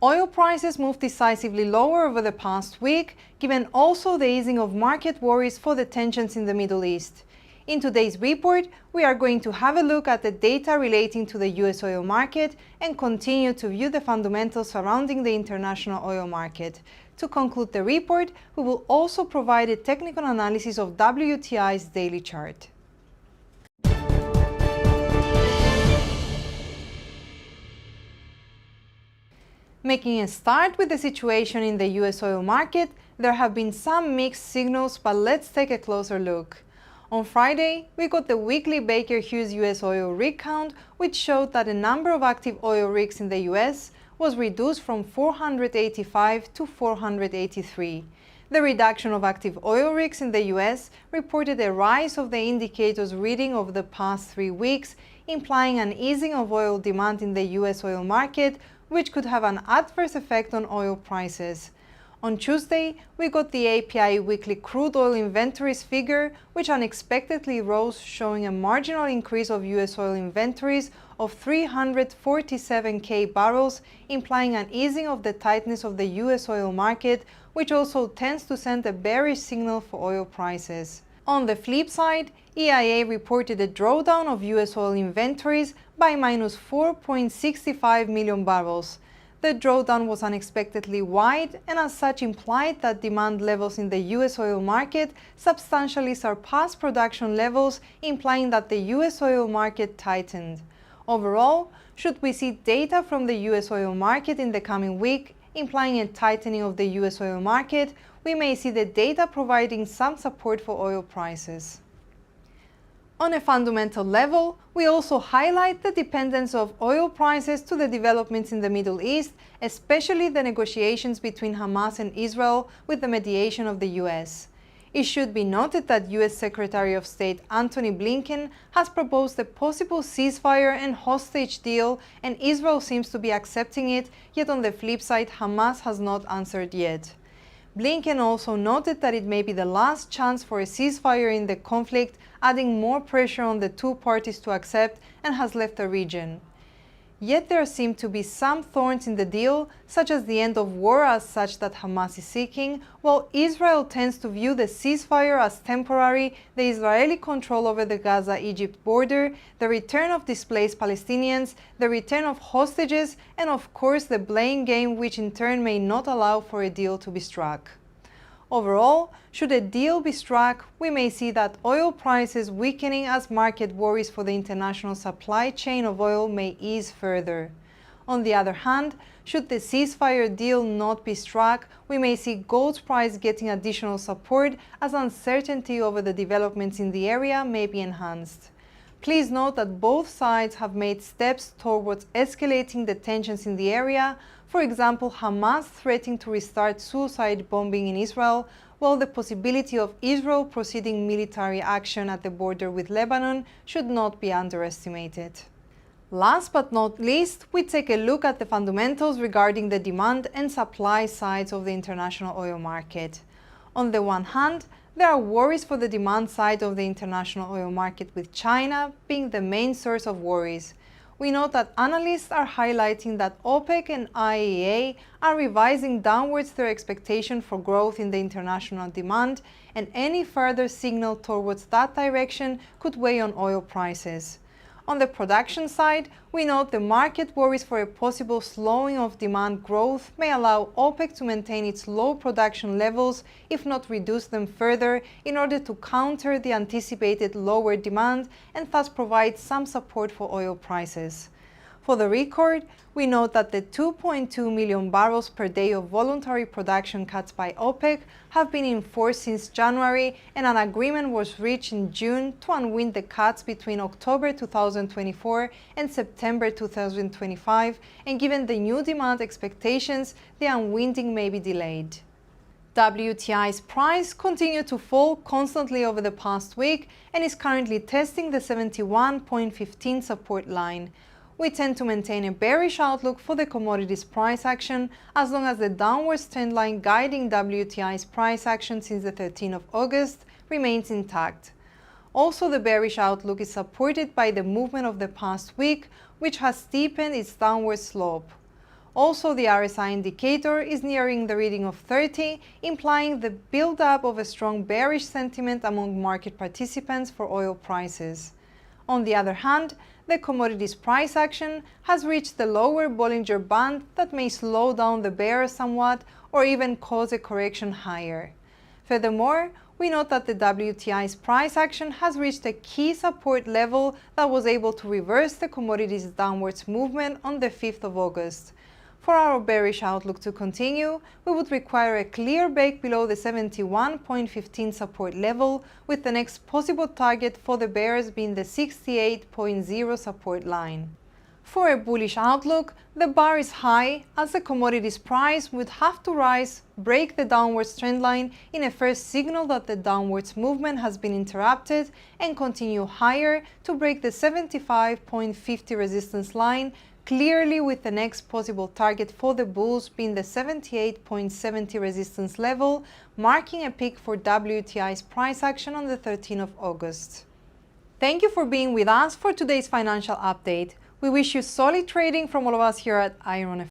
Oil prices moved decisively lower over the past week, given also the easing of market worries for the tensions in the Middle East. In today's report, we are going to have a look at the data relating to the US oil market and continue to view the fundamentals surrounding the international oil market. To conclude the report, we will also provide a technical analysis of WTI's daily chart. Making a start with the situation in the US oil market, there have been some mixed signals, but let's take a closer look. On Friday, we got the weekly Baker Hughes US oil rig count, which showed that the number of active oil rigs in the US was reduced from 485 to 483. The reduction of active oil rigs in the US reported a rise of the indicator's reading over the past 3 weeks, implying an easing of oil demand in the US oil market, which could have an adverse effect on oil prices. On Tuesday, we got the API weekly crude oil inventories figure, which unexpectedly rose, showing a marginal increase of US oil inventories of 347,000 barrels, implying an easing of the tightness of the US oil market, which also tends to send a bearish signal for oil prices. On the flip side, EIA reported a drawdown of US oil inventories by minus 4.65 million barrels. The drawdown was unexpectedly wide and as such implied that demand levels in the US oil market substantially surpassed production levels, implying that the US oil market tightened. Overall, should we see data from the US oil market in the coming week, implying a tightening of the US oil market, we may see the data providing some support for oil prices. On a fundamental level, we also highlight the dependence of oil prices to the developments in the Middle East, especially the negotiations between Hamas and Israel with the mediation of the US. It should be noted that US Secretary of State Antony Blinken has proposed a possible ceasefire and hostage deal, and Israel seems to be accepting it, yet on the flip side, Hamas has not answered yet. Blinken also noted that it may be the last chance for a ceasefire in the conflict, adding more pressure on the two parties to accept, and has left the region. Yet there seem to be some thorns in the deal, such as the end of war as such that Hamas is seeking, while Israel tends to view the ceasefire as temporary, the Israeli control over the Gaza-Egypt border, the return of displaced Palestinians, the return of hostages, and of course the blame game, which in turn may not allow for a deal to be struck. Overall, should a deal be struck, we may see that oil prices weakening as market worries for the international supply chain of oil may ease further. On the other hand, should the ceasefire deal not be struck, we may see gold's price getting additional support as uncertainty over the developments in the area may be enhanced. Please note that both sides have made steps towards escalating the tensions in the area. For example, Hamas threatening to restart suicide bombing in Israel, while the possibility of Israel proceeding military action at the border with Lebanon should not be underestimated. Last but not least, we take a look at the fundamentals regarding the demand and supply sides of the international oil market. On the one hand, there are worries for the demand side of the international oil market, with China being the main source of worries. We note that analysts are highlighting that OPEC and IEA are revising downwards their expectation for growth in the international demand, and any further signal towards that direction could weigh on oil prices. On the production side, we note the market worries for a possible slowing of demand growth may allow OPEC to maintain its low production levels, if not reduce them further, in order to counter the anticipated lower demand and thus provide some support for oil prices. For the record, we note that the 2.2 million barrels per day of voluntary production cuts by OPEC have been in force since January, and an agreement was reached in June to unwind the cuts between October 2024 and September 2025, and given the new demand expectations, the unwinding may be delayed. WTI's price continued to fall constantly over the past week and is currently testing the 71.15 support line. We tend to maintain a bearish outlook for the commodities price action as long as the downward trend line guiding WTI's price action since the 13th of August remains intact. Also, the bearish outlook is supported by the movement of the past week, which has steepened its downward slope. Also, the RSI indicator is nearing the reading of 30, implying the build-up of a strong bearish sentiment among market participants for oil prices. On the other hand, the commodities price action has reached the lower Bollinger Band that may slow down the bears somewhat or even cause a correction higher. Furthermore, we note that the WTI's price action has reached a key support level that was able to reverse the commodities downwards movement on the 5th of August. For our bearish outlook to continue, we would require a clear break below the 71.15 support level, with the next possible target for the bears being the 68.0 support line. For a bullish outlook, the bar is high, as the commodities price would have to rise, break the downwards trend line in a first signal that the downwards movement has been interrupted, and continue higher to break the 75.50 resistance line, clearly with the next possible target for the bulls being the 78.70 resistance level, marking a peak for WTI's price action on the 13th of August. Thank you for being with us for today's financial update. We wish you solid trading from all of us here at Iron